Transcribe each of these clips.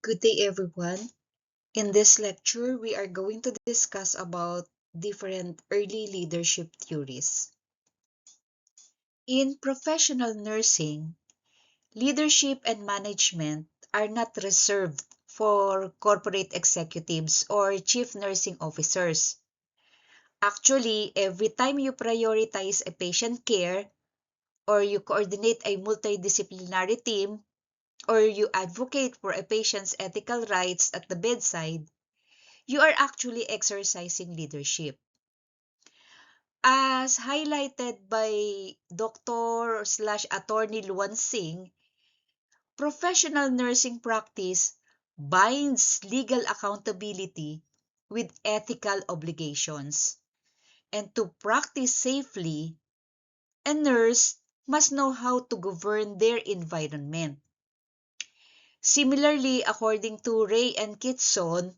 Good day, everyone. In this lecture, we are going to discuss about different early leadership theories. In professional nursing, leadership and management are not reserved for corporate executives or chief nursing officers. Actually, every time you prioritize a patient care or you coordinate a multidisciplinary team or you advocate for a patient's ethical rights at the bedside, you are actually exercising leadership. As highlighted by Dr. slash attorney Luan Singh, professional nursing practice binds legal accountability with ethical obligations. And to practice safely, a nurse must know how to govern their environment. Similarly, according to Ray and Kitson,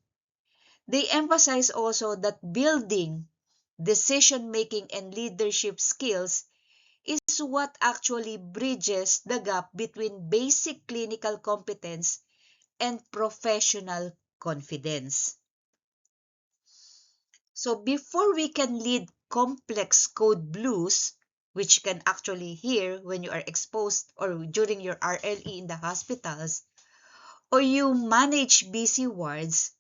they emphasize also that building decision-making and leadership skills is what actually bridges the gap between basic clinical competence and professional confidence. So before we can lead complex code blues, which you can actually hear when you are exposed or during your RLE in the hospitals, or you manage busy wards,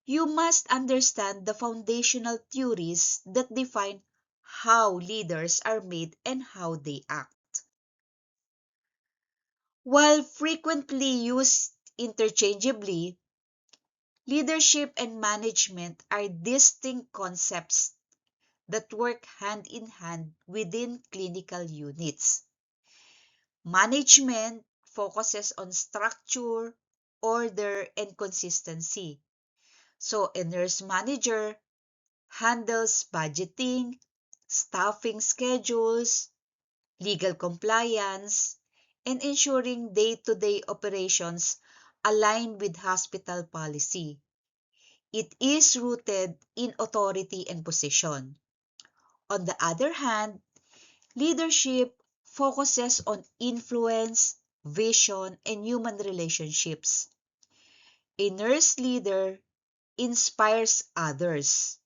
you must understand the foundational theories that define how leaders are made and how they act. While frequently used interchangeably, leadership and management are distinct concepts that work hand in hand within clinical units. Management focuses on structure, order, and consistency. So a nurse manager handles budgeting, staffing schedules, legal compliance, and ensuring day-to-day operations align with hospital policy. It is rooted in authority and position. On the other hand, leadership focuses on influence, vision, and human relationships. A nurse leader inspires others.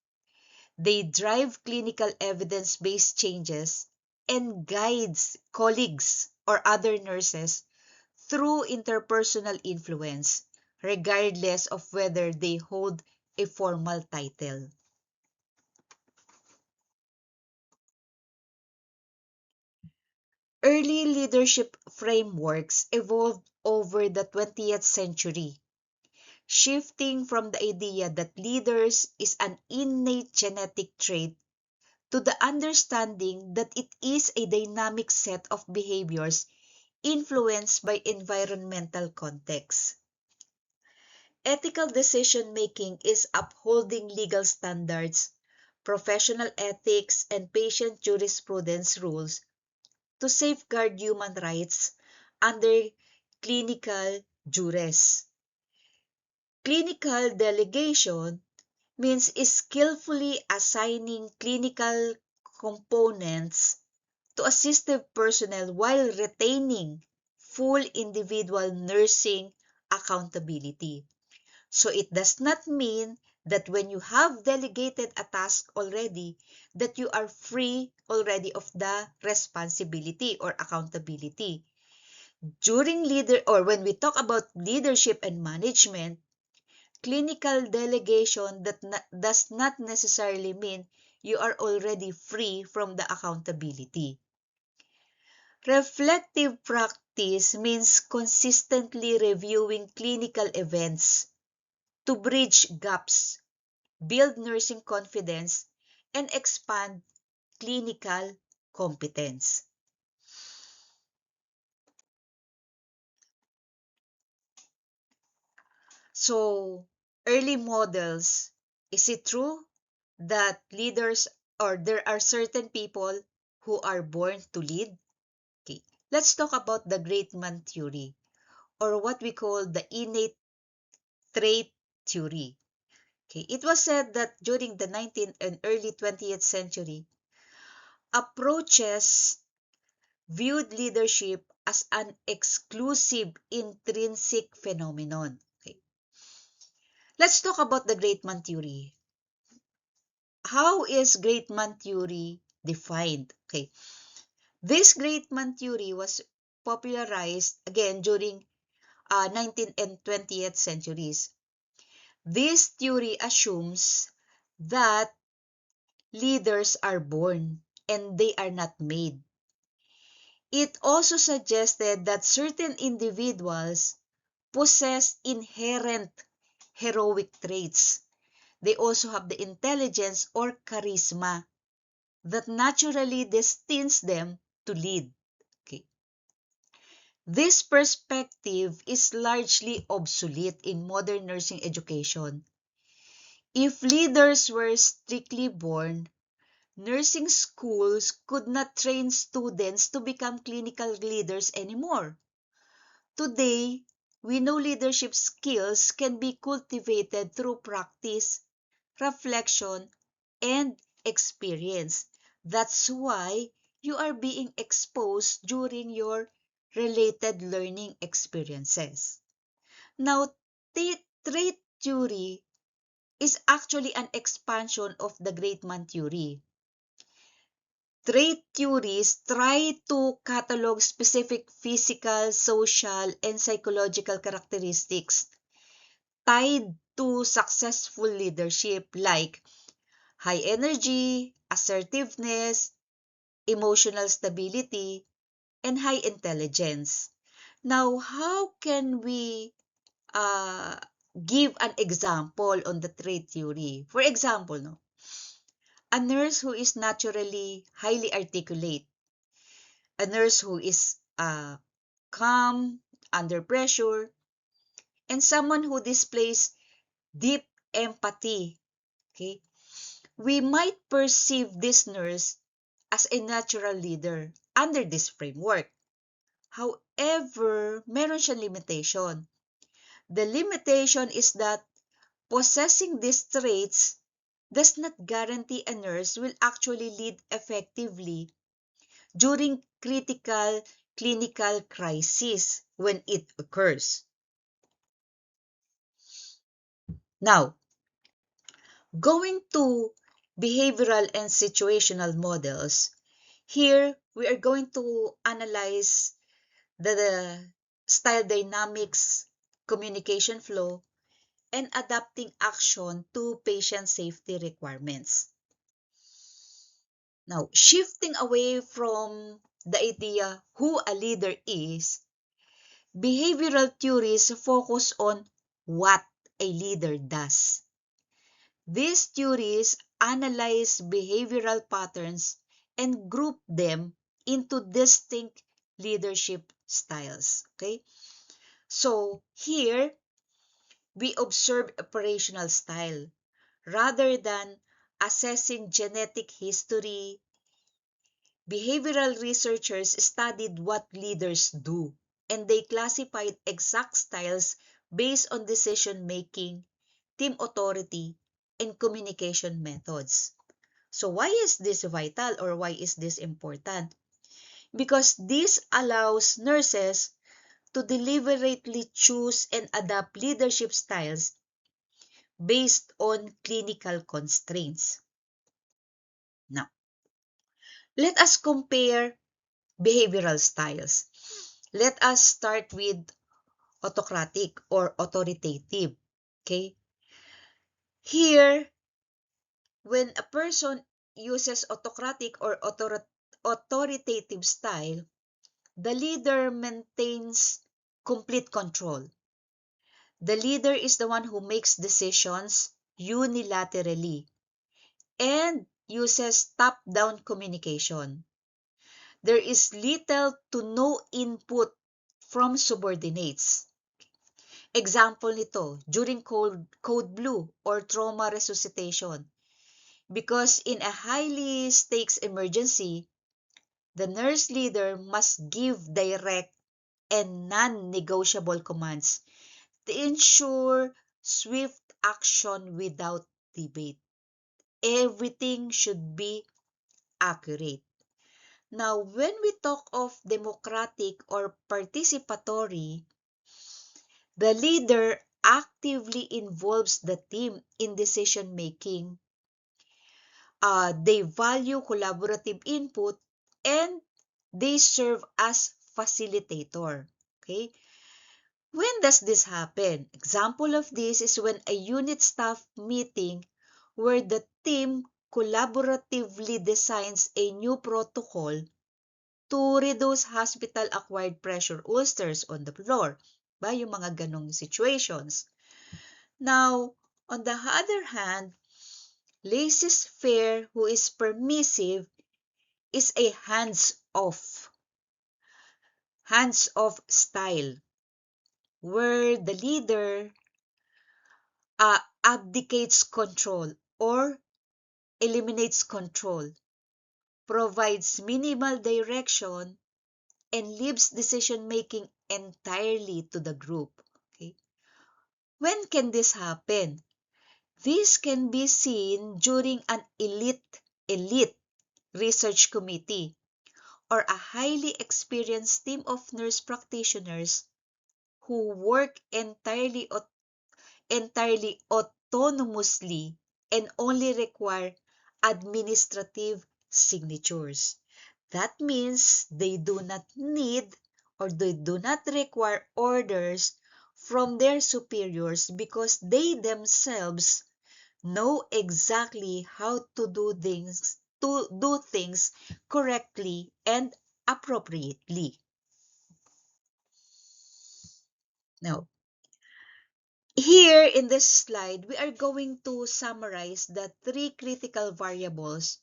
They drive clinical evidence-based changes and guides colleagues or other nurses through interpersonal influence, regardless of whether they hold a formal title. Early leadership frameworks evolved over the 20th century, shifting from the idea that leaders is an innate genetic trait to the understanding that it is a dynamic set of behaviors influenced by environmental context. Ethical decision-making is upholding legal standards, professional ethics, and patient jurisprudence rules to safeguard human rights under clinical duress. Clinical delegation means skillfully assigning clinical components to assistive personnel while retaining full individual nursing accountability. So it does not mean that when you have delegated a task already, that you are free already of the responsibility or accountability. During leader or when we talk about leadership and management, clinical delegation does not necessarily mean you are already free from the accountability. Reflective practice means consistently reviewing clinical events to bridge gaps, build nursing confidence, and expand clinical competence. So, early models, is it true that leaders or there are certain people who are born to lead? Okay, let's talk about the great man theory or what we call the innate trait theory. Okay, it was said that during the 19th and early 20th century, approaches viewed leadership as an exclusive intrinsic phenomenon. Okay. Let's talk about the great man theory. How is great man theory defined? Okay. This great man theory was popularized again during 19th and 20th centuries. This theory assumes that leaders are born and they are not made. It also suggested that certain individuals possess inherent heroic traits. They also have the intelligence or charisma that naturally destines them to lead. Okay. This perspective is largely obsolete in modern nursing education. If leaders were strictly born, nursing schools could not train students to become clinical leaders anymore. Today, we know leadership skills can be cultivated through practice, reflection, and experience. That's why you are being exposed during your related learning experiences. Now, trait theory is actually an expansion of the great man theory. Trait theories try to catalog specific physical, social, and psychological characteristics tied to successful leadership like high energy, assertiveness, emotional stability, and high intelligence. Now, how can we uh, give an example on the trait theory? For example, no, a nurse who is naturally highly articulate, a nurse who is calm under pressure, and someone who displays deep empathy. Okay, we might perceive this nurse as a natural leader under this framework. However, meron siyang limitation. The limitation is that possessing these traits does not guarantee a nurse will actually lead effectively during critical clinical crisis when it occurs. Now, going to behavioral and situational models, here we are going to analyze the style dynamics, communication flow, and adapting action to patient safety requirements. Now, shifting away from the idea who a leader is, behavioral theories focus on what a leader does. These theories analyze behavioral patterns and group them into distinct leadership styles. Okay? So, here, we observe operational style. Rather than assessing genetic history, behavioral researchers studied what leaders do, and they classified exact styles based on decision making, team authority, and communication methods. So why is this vital or why is this important? Because this allows nurses to deliberately choose and adapt leadership styles based on clinical constraints. Now, let us compare behavioral styles. Let us start with autocratic or authoritative. Okay? Here, when a person uses autocratic or authoritative style, the leader maintains complete control. The leader is the one who makes decisions unilaterally and uses top-down communication. There is little to no input from subordinates. Example nito, during code blue or trauma resuscitation. Because in a highly stakes emergency, the nurse leader must give direct and non-negotiable commands to ensure swift action without debate. Everything should be accurate. Now, when we talk of democratic or participatory, the leader actively involves the team in decision making. They value collaborative input and they serve as facilitator. Okay? When does this happen? Example of this is when a unit staff meeting where the team collaboratively designs a new protocol to reduce hospital-acquired pressure ulcers on the floor. Ba, yung mga ganong situations. Now, on the other hand, laissez-faire who is permissive is a hands-off style where the leader abdicates control or eliminates control, provides minimal direction, and leaves decision-making entirely to the group. Okay? When can this happen? This can be seen during an elite research committee or a highly experienced team of nurse practitioners who work entirely autonomously and only require administrative signatures. That means they do not need or they do not require orders from their superiors because they themselves know exactly how to do things correctly and appropriately. Now, here in this slide, we are going to summarize the three critical variables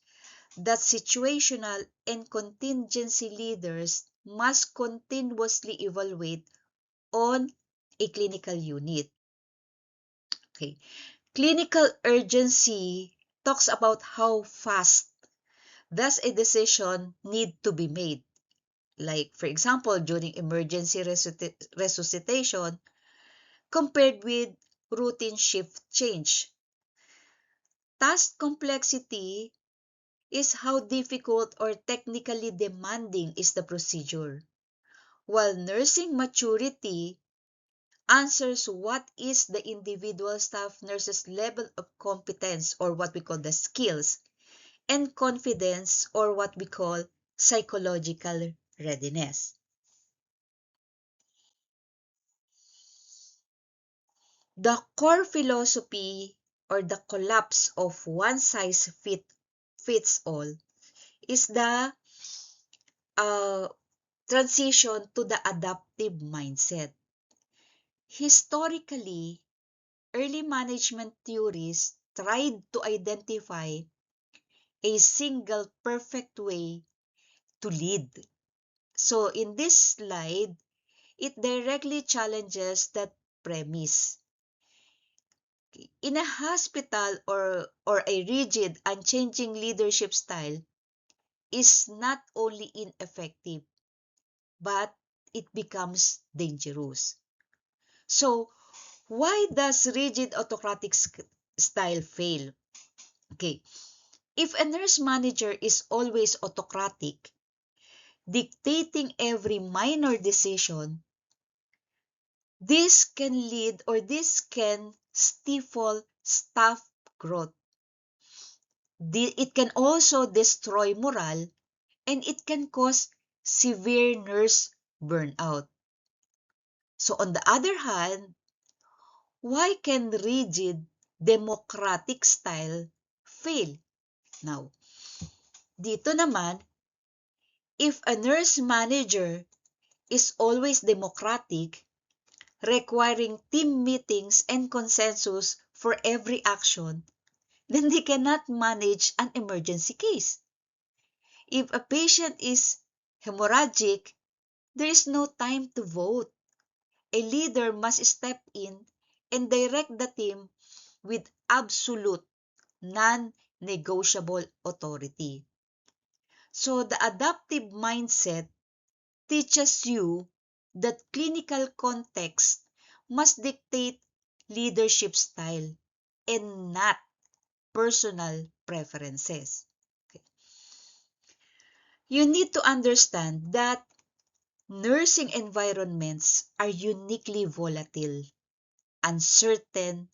that situational and contingency leaders must continuously evaluate on a clinical unit. Okay. Clinical urgency talks about how fast does a decision need to be made. Like, for example, during emergency resuscitation compared with routine shift change. Task complexity is how difficult or technically demanding is the procedure, while nursing maturity answers what is the individual staff nurse's level of competence or what we call the skills, and confidence or what we call psychological readiness. The core philosophy or the collapse of one size fits all is the transition to the adaptive mindset. Historically, early management theories tried to identify a single perfect way to lead. So in this slide, it directly challenges that premise. In a hospital or a rigid, unchanging leadership style is not only ineffective, but it becomes dangerous. So, why does rigid autocratic style fail? Okay, if a nurse manager is always autocratic, dictating every minor decision, this can stifle staff growth. It can also destroy morale and it can cause severe nurse burnout. So on the other hand, why can rigid democratic style fail? Now, dito naman, if a nurse manager is always democratic, requiring team meetings and consensus for every action, then they cannot manage an emergency case. If a patient is hemorrhagic, there is no time to vote. A leader must step in and direct the team with absolute, non-negotiable authority. So the adaptive mindset teaches you that clinical context must dictate leadership style and not personal preferences. Okay. You need to understand that nursing environments are uniquely volatile, uncertain,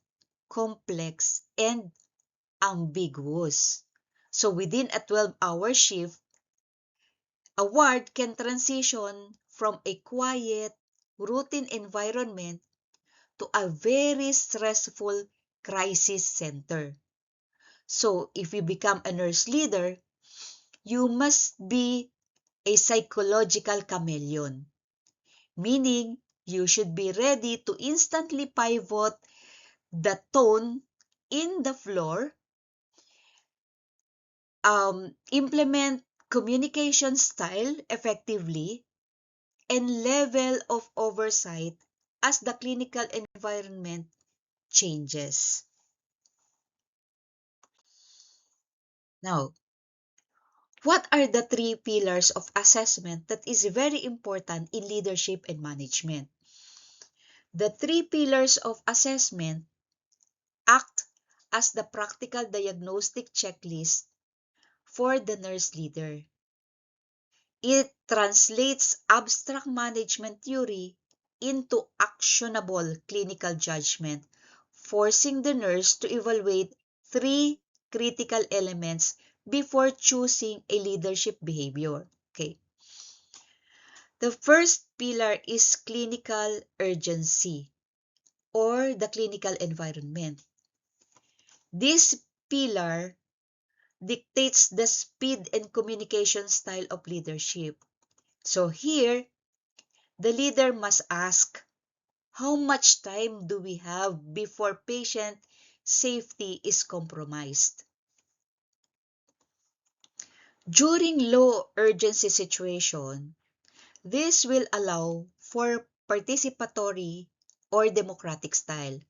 complex, and ambiguous. So within a 12-hour shift, a ward can transition from a quiet, routine environment to a very stressful crisis center. So if you become a nurse leader, you must be a psychological chameleon, meaning you should be ready to instantly pivot the tone in the floor, implement communication style effectively, and level of oversight as the clinical environment changes. Now, what are the three pillars of assessment that is very important in leadership and management? The three pillars of assessment act as the practical diagnostic checklist for the nurse leader. It translates abstract management theory into actionable clinical judgment, forcing the nurse to evaluate three critical elements before choosing a leadership behavior. Okay. The first pillar is clinical urgency or the clinical environment. This pillar dictates the speed and communication style of leadership. So here, the leader must ask, how much time do we have before patient safety is compromised? During low urgency situation, this will allow for participatory or democratic style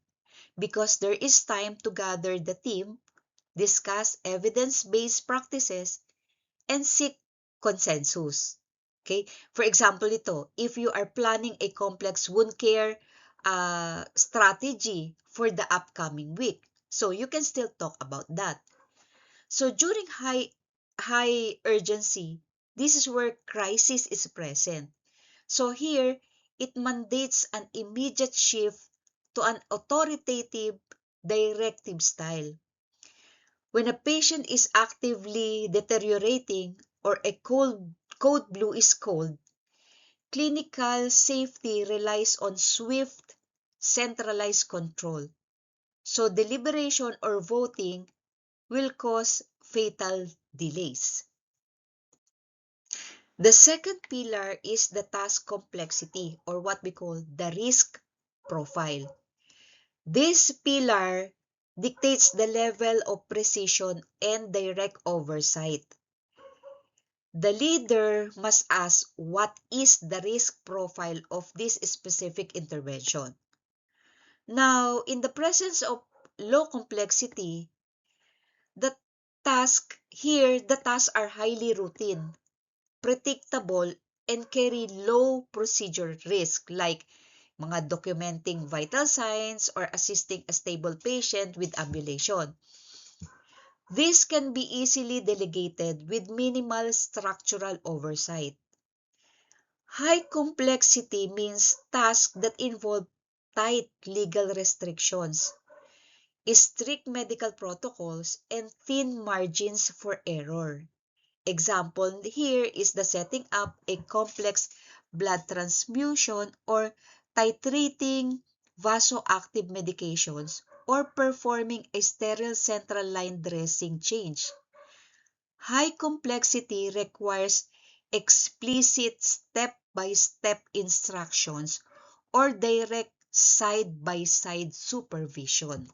because there is time to gather the team, discuss evidence-based practices, and seek consensus. Okay? For example, if you are planning a complex wound care strategy for the upcoming week, so you can still talk about that. So during high urgency, this is where crisis is present. So here, it mandates an immediate shift to an authoritative directive style. When a patient is actively deteriorating or a code blue is called, clinical safety relies on swift, centralized control. So deliberation or voting will cause fatal delays. The second pillar is the task complexity or what we call the risk profile. This pillar dictates the level of precision and direct oversight. The leader must ask what is the risk profile of this specific intervention. Now, in the presence of low complexity, the the tasks are highly routine, predictable, and carry low procedure risk like mga documenting vital signs or assisting a stable patient with ambulation. This can be easily delegated with minimal structural oversight. High complexity means tasks that involve tight legal restrictions, strict medical protocols, and thin margins for error. Example here is the setting up a complex blood transfusion or titrating vasoactive medications or performing a sterile central line dressing change. High complexity requires explicit step-by-step instructions or direct side-by-side supervision.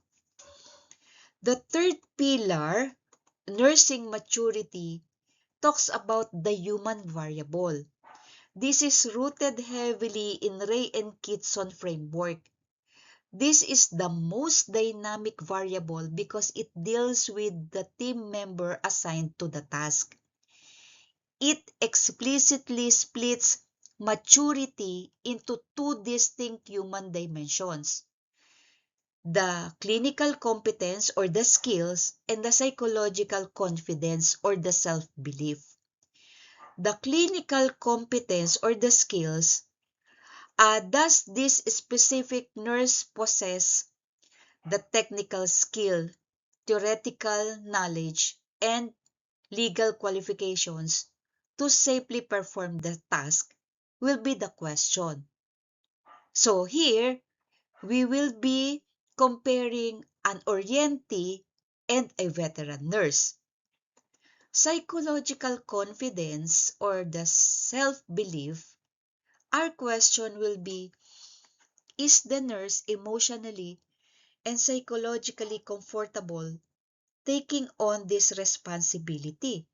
The third pillar, nursing maturity, talks about the human variable. This is rooted heavily in Ray and Kitson framework. This is the most dynamic variable because it deals with the team member assigned to the task. It explicitly splits maturity into two distinct human dimensions: the clinical competence or the skills and the psychological confidence or the self-belief. the clinical competence or the skills. Does this specific nurse possess the technical skill, theoretical knowledge, and legal qualifications to safely perform the task will be the question. So here, we will be comparing an orientee and a veteran nurse. Psychological confidence or the self-belief, our question will be, is the nurse emotionally and psychologically comfortable taking on this responsibility?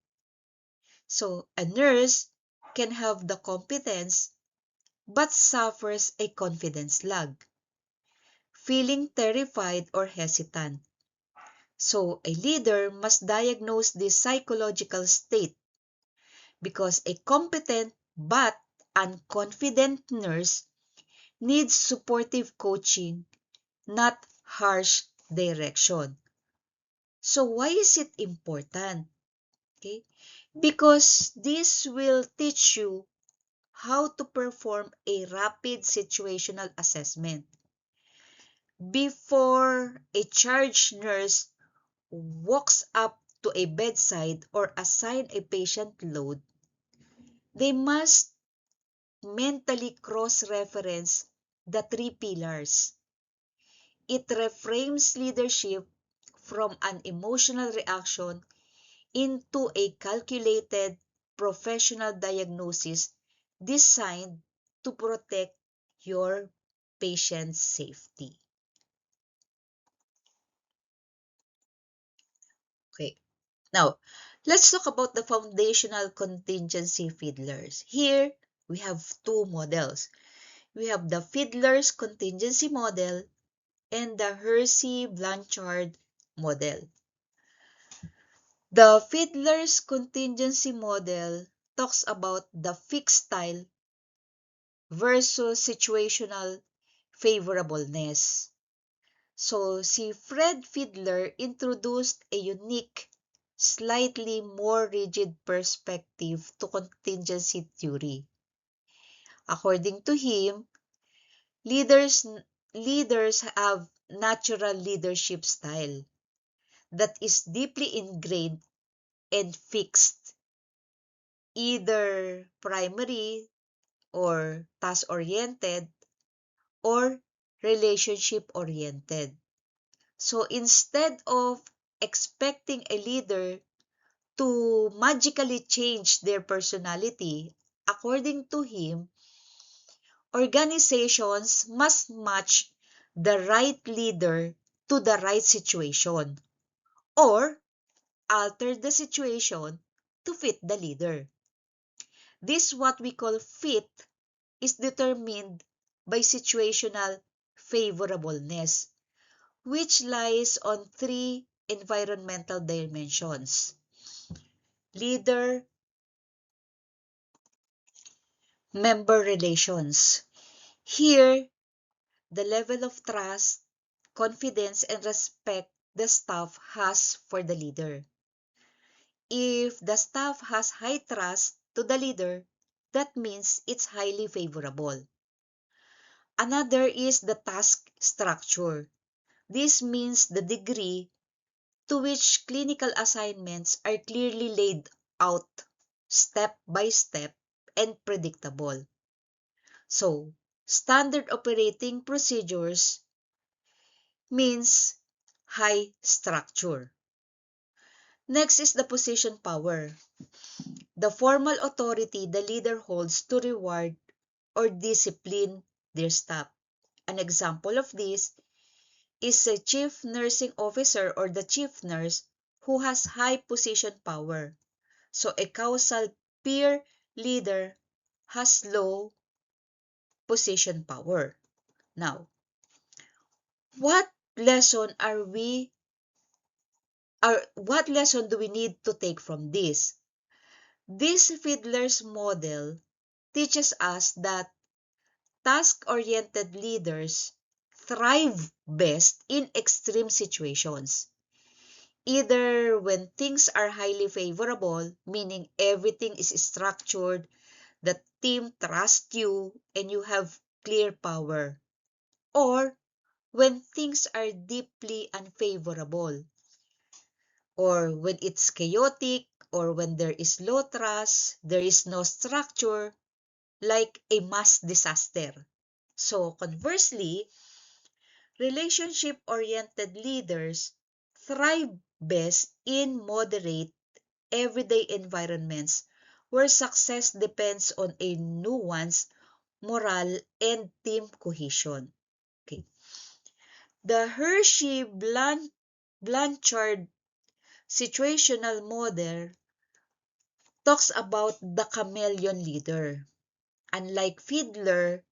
So, a nurse can have the competence but suffers a confidence lag, feeling terrified or hesitant. So, a leader must diagnose this psychological state because a competent but unconfident nurse needs supportive coaching, not harsh direction. So, why is it important? Okay? Because this will teach you how to perform a rapid situational assessment. Before a charge nurse walks up to a bedside or assign a patient load, they must mentally cross-reference the three pillars. It reframes leadership from an emotional reaction into a calculated professional diagnosis designed to protect your patient's safety. Okay. Now, let's talk about the foundational contingency fiddlers. Here, we have two models. We have the fiddler's contingency model and the Hersey-Blanchard model. The fiddler's contingency model talks about the fixed style versus situational favorableness. So, si Fred Fiedler introduced a unique, slightly more rigid perspective to contingency theory. According to him, leaders leaders have natural leadership style that is deeply ingrained and fixed, either primary or task-oriented or relationship-oriented. So instead of expecting a leader to magically change their personality, according to him, organizations must match the right leader to the right situation or alter the situation to fit the leader. This what we call fit is determined by situational favorableness, which lies on three environmental dimensions: leader, member relations. Here, the level of trust, confidence, and respect the staff has for the leader. If the staff has high trust to the leader, that means it's highly favorable. Another is the task structure. This means the degree to which clinical assignments are clearly laid out step by step and predictable. So, standard operating procedures means high structure. Next is the position power, the formal authority the leader holds to reward or discipline their staff. An example of this is a chief nursing officer or the chief nurse who has high position power. So a causal peer leader has low position power. Now, what lesson what lesson do we need to take from this? This Fiedler's model teaches us that task-oriented leaders thrive best in extreme situations. Either when things are highly favorable, meaning everything is structured, the team trusts you, and you have clear power, or when things are deeply unfavorable, or when it's chaotic, or when there is low trust, there is no structure, like a mass disaster. So conversely, relationship-oriented leaders thrive best in moderate, everyday environments where success depends on a nuanced moral and team cohesion. Okay. The Hershey-Blanchard situational model talks about the chameleon leader. Unlike Fiedler,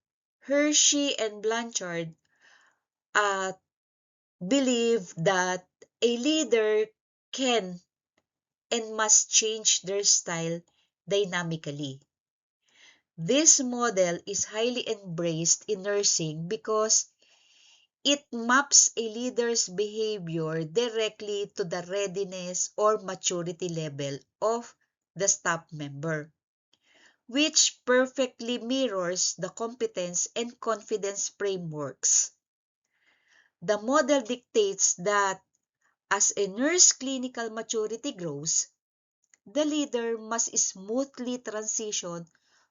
Hershey and Blanchard uh, believe that a leader can and must change their style dynamically. This model is highly embraced in nursing because it maps a leader's behavior directly to the readiness or maturity level of the staff member, which perfectly mirrors the competence and confidence frameworks. The model dictates that as a nurse clinical maturity grows, the leader must smoothly transition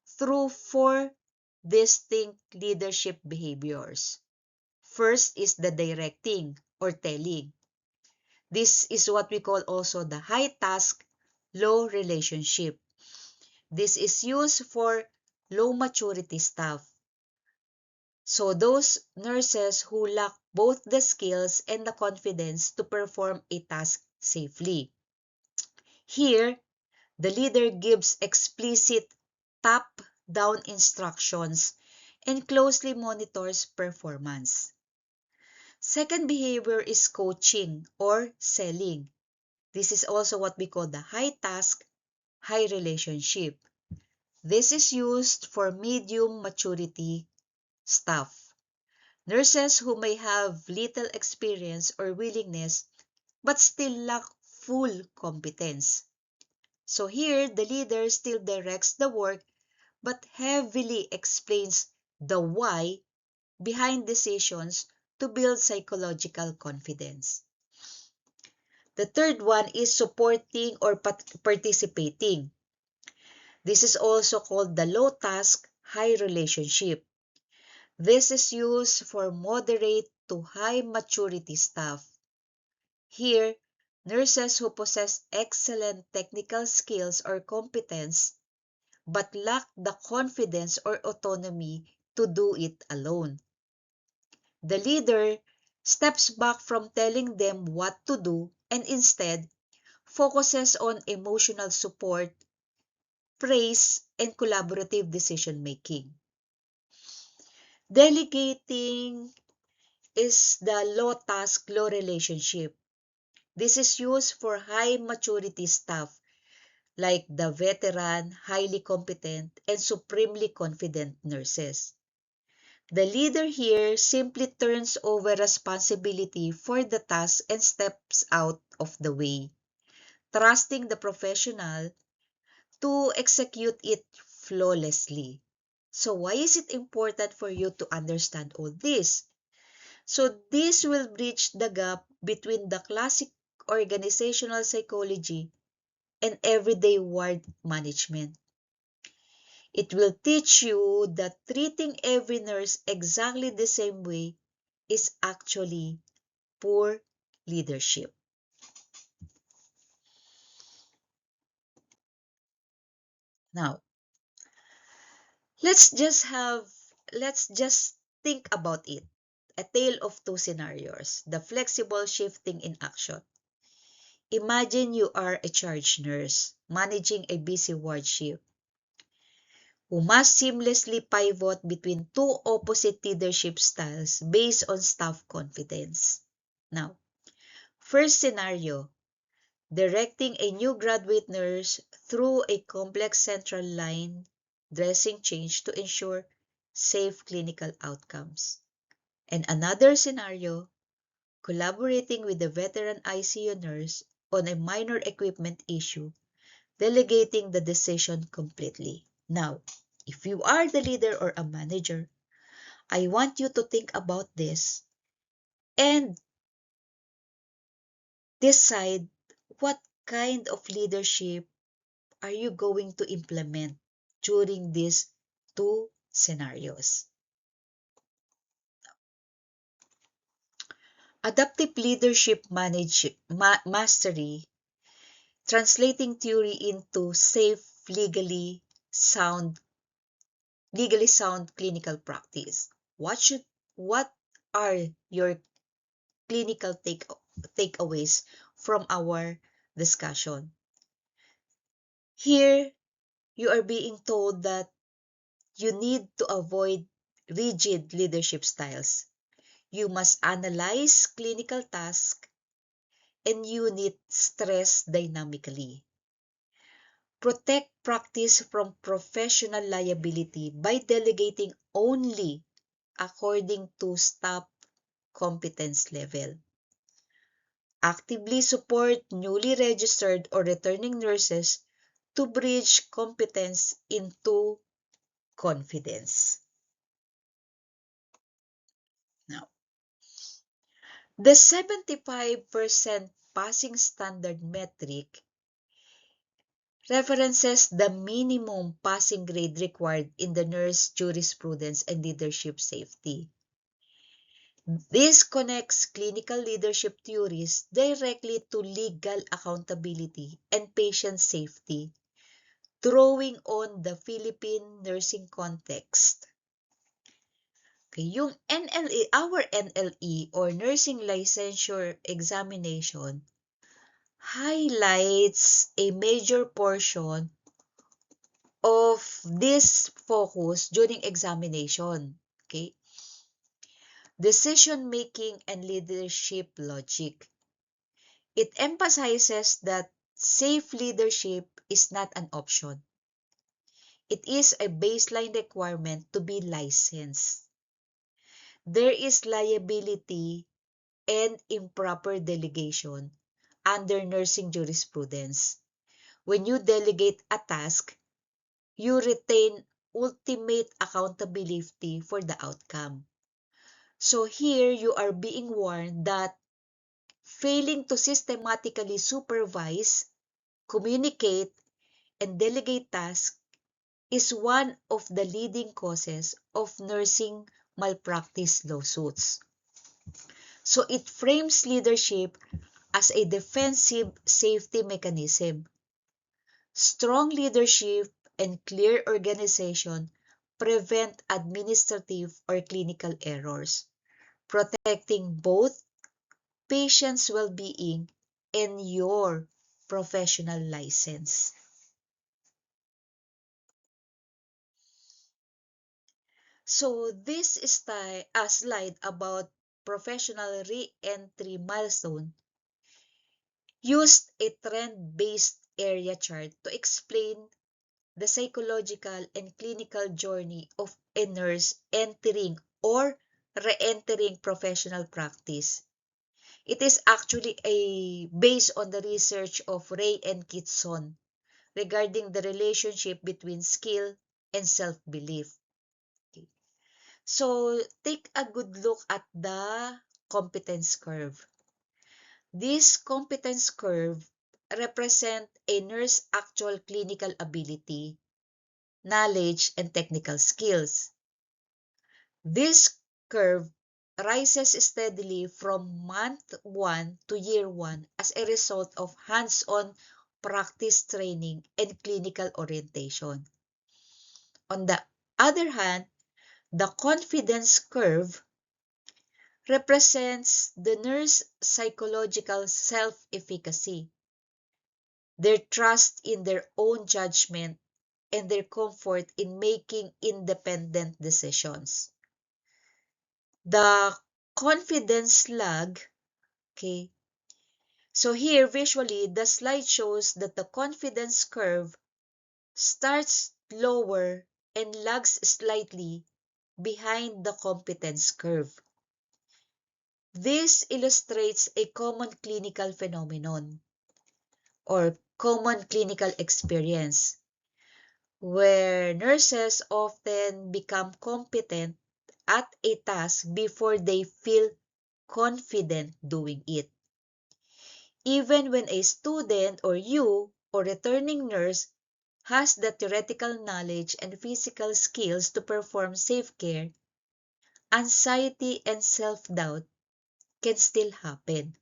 through four distinct leadership behaviors. First is the directing or telling. This is what we call also the high task, low relationship. This is used for low maturity staff. So those nurses who lack both the skills and the confidence to perform a task safely. Here, the leader gives explicit top-down instructions and closely monitors performance. Second behavior is coaching or selling. This is also what we call the high task, high relationship. This is used for medium maturity staff. Nurses who may have little experience or willingness but still lack full competence. So here, the leader still directs the work but heavily explains the why behind decisions to build psychological confidence. The third one is supporting or participating. This is also called the low task, high relationship. This is used for moderate to high maturity staff. Here, nurses who possess excellent technical skills or competence but lack the confidence or autonomy to do it alone. The leader steps back from telling them what to do and instead focuses on emotional support, praise, and collaborative decision making. Delegating is the low task, low relationship. This is used for high maturity staff like the veteran, highly competent, and supremely confident nurses. The leader here simply turns over responsibility for the task and steps out of the way, trusting the professional to execute it flawlessly. So why is it important for you to understand all this? So this will bridge the gap between the classic organizational psychology and everyday ward management. It will teach you that treating every nurse exactly the same way is actually poor leadership. Now, let's just have let's just think about it. A tale of two scenarios. The flexible shifting in action. Imagine you are a charge nurse managing a busy ward shift who must seamlessly pivot between two opposite leadership styles based on staff confidence. Now, first scenario, directing a new graduate nurse through a complex central line dressing change to ensure safe clinical outcomes. And another scenario, collaborating with the veteran ICU nurse on a minor equipment issue, delegating the decision completely. Now, if you are the leader or a manager, I want you to think about this and decide what kind of leadership are you going to implement during these two scenarios. Adaptive leadership mastery, translating theory into safe, sound, legally sound clinical practice. What are your clinical takeaways from our discussion? Here, you are being told that you need to avoid rigid leadership styles. You must analyze clinical tasks and unit stress dynamically. Protect practice from professional liability by delegating only according to staff competence level. Actively support newly registered or returning nurses to bridge competence into confidence. Now, the 75% passing standard metric references the minimum passing grade required in the nurse jurisprudence and leadership safety. This connects clinical leadership theories directly to legal accountability and patient safety, drawing on the Philippine nursing context. Okay, yung NLE, our NLE or Nursing Licensure Examination highlights a major portion of this focus during examination. Okay? Decision-making and leadership logic. It emphasizes that safe leadership is not an option. It is a baseline requirement to be licensed. There is liability and improper delegation under nursing jurisprudence. When you delegate a task, you retain ultimate accountability for the outcome. So here you are being warned that failing to systematically supervise, communicate, and delegate tasks is one of the leading causes of nursing malpractice lawsuits. So it frames leadership as a defensive safety mechanism. Strong leadership and clear organization prevent administrative or clinical errors, protecting both patients' well-being and your professional license. So this is a slide about professional re-entry milestone used a trend-based area chart to explain the psychological and clinical journey of a nurse entering or re-entering professional practice. It is actually based on the research of Ray and Kitson regarding the relationship between skill and self-belief. Okay. So, take a good look at the competence curve. This competence curve represents a nurse's actual clinical ability, knowledge, and technical skills. This curve rises steadily from month 1 to year 1 as a result of hands-on practice training and clinical orientation. On the other hand, the confidence curve represents the nurse's psychological self-efficacy, their trust in their own judgment, and their comfort in making independent decisions. The confidence lag, okay, so here visually the slide shows that the confidence curve starts lower and lags slightly behind the competence curve. This illustrates a common clinical phenomenon. or common clinical experience, where nurses often become competent at a task before they feel confident doing it. Even when a student or you or returning nurse has the theoretical knowledge and physical skills to perform safe care, anxiety and self-doubt can still happen.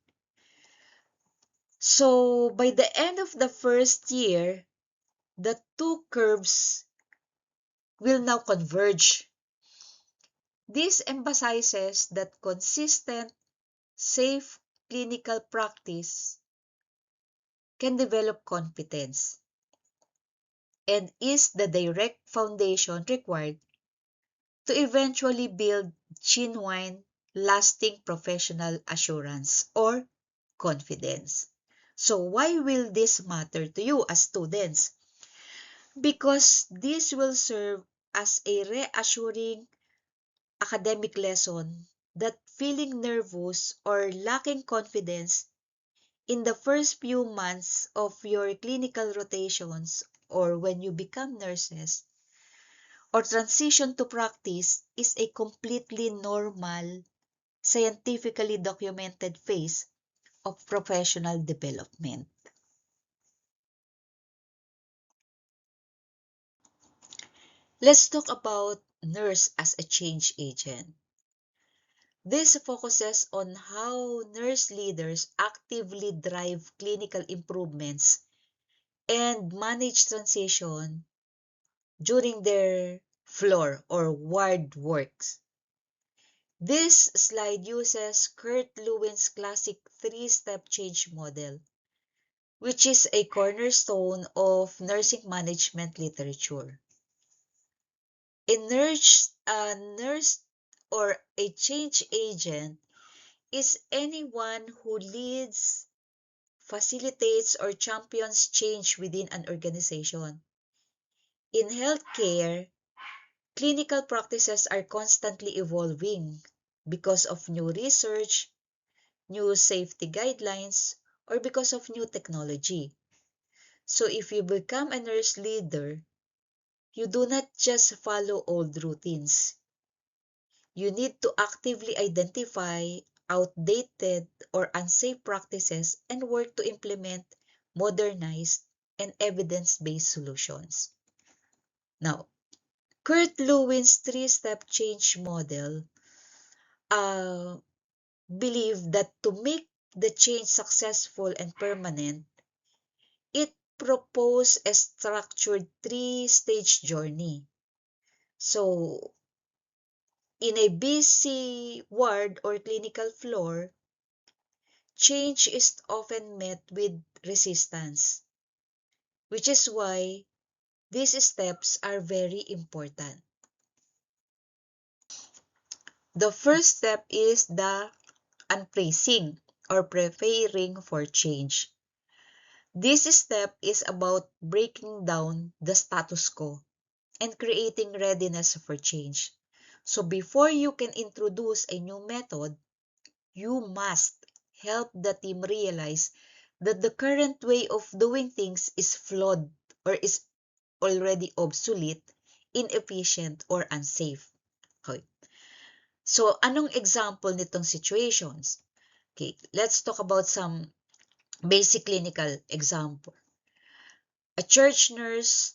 So, by the end of the first year, the two curves will now converge. This emphasizes that consistent, safe clinical practice can develop competence and is the direct foundation required to eventually build genuine, lasting professional assurance or confidence. So why will this matter to you as students? Because this will serve as a reassuring academic lesson that feeling nervous or lacking confidence in the first few months of your clinical rotations or when you become nurses or transition to practice is a completely normal, scientifically documented phase of professional development. Let's talk about nurse as a change agent. This focuses on how nurse leaders actively drive clinical improvements and manage transition during their floor or ward works. This slide uses Kurt Lewin's classic three-step change model, which is a cornerstone of nursing management literature. A nurse or a change agent is anyone who leads, facilitates, or champions change within an organization. In healthcare, clinical practices are constantly evolving because of new research, new safety guidelines, or because of new technology. So if you become a nurse leader, you do not just follow old routines. You need to actively identify outdated or unsafe practices and work to implement modernized and evidence-based solutions. Now, Kurt Lewin's three-step change model uh, believed that to make the change successful and permanent, it proposed a structured three-stage journey. So, in a busy ward or clinical floor, change is often met with resistance, which is why these steps are very important. The first step is the unfreezing or preparing for change. This step is about breaking down the status quo and creating readiness for change. So before you can introduce a new method, you must help the team realize that the current way of doing things is flawed or is already obsolete, inefficient, or unsafe. Okay. So, anong example nitong situations? Okay, let's talk about some basic clinical example. A church nurse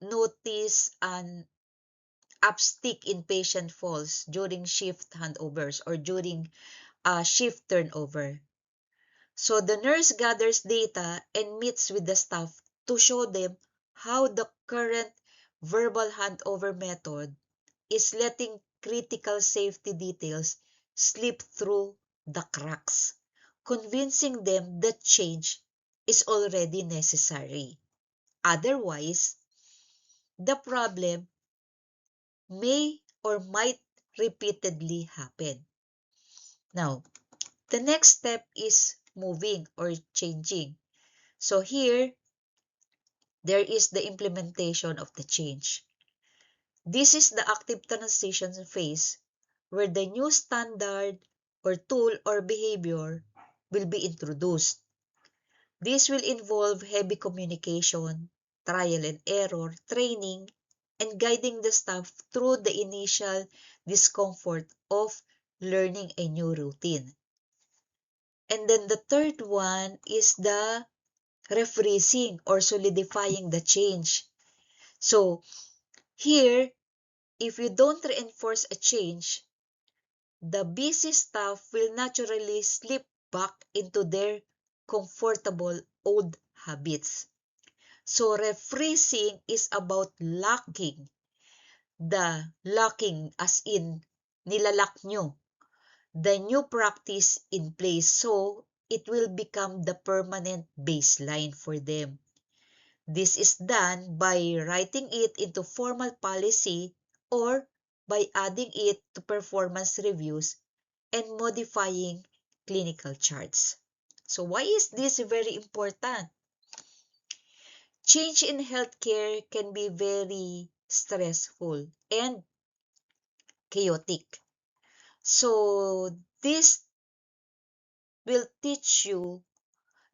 noticed an upstick in patient falls during shift handovers or during shift turnover. So the nurse gathers data and meets with the staff to show them how the current verbal handover method is letting critical safety details slip through the cracks, convincing them that change is already necessary. Otherwise, the problem may or might repeatedly happen. Now, the next step is moving or changing. So here, there is the implementation of the change. This is the active transition phase where the new standard or tool or behavior will be introduced. This will involve heavy communication, trial and error, training, and guiding the staff through the initial discomfort of learning a new routine. And then the third one is the refreezing or solidifying the change. So here, if you don't reinforce a change, the busy staff will naturally slip back into their comfortable old habits. So refreezing is about locking as in nilalak nyo the new practice in place so it will become the permanent baseline for them. This is done by writing it into formal policy or by adding it to performance reviews and modifying clinical charts. So why is this very important? Change in healthcare can be very stressful and chaotic. So this will teach you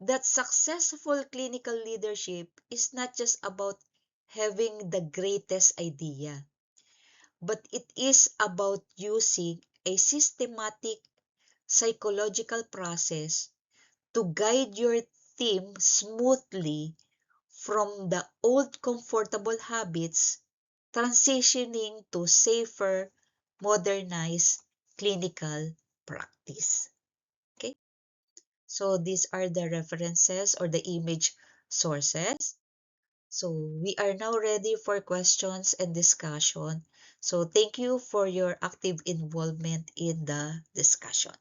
that successful clinical leadership is not just about having the greatest idea, but it is about using a systematic psychological process to guide your team smoothly from the old comfortable habits transitioning to safer, modernized clinical practice. Okay? So these are the references or the image sources. So we are now ready for questions and discussion. So thank you for your active involvement in the discussion.